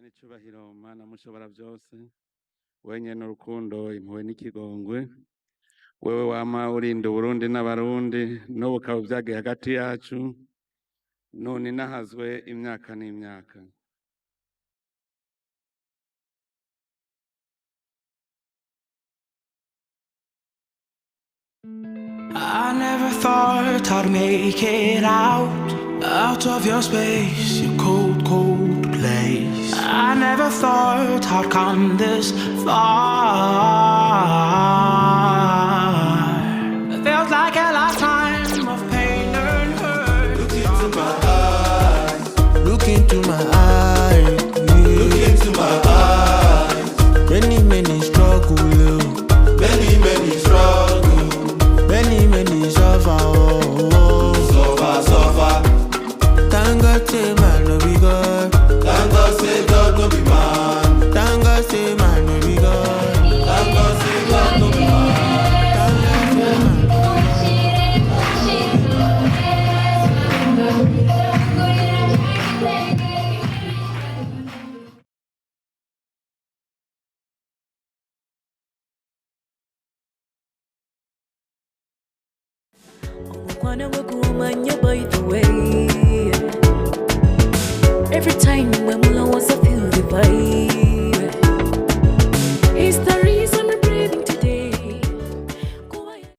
Icyubahiro Mana mushobora byose wenyine urukundo impuhwe n'ikigongwe wewe wama urinda Burundi n'abarundi n'ubu ukaba byagiye hagati yacu none inahazwe imyaka n'imyaka. I never thought I'd make it out of your space, your cold, cold place. I never thought I'd come this far. It felt like a lifetime of pain and hurt. Look into my eyes, look into my eyes, look into my eyes. Many, many struggles, many, many struggles, many, many suffer. Suffer, suffer. Thank God say man no be God. Thank God say God no be man. Thank God say man no be God. Thank God say God no be man. Wanna go by the way.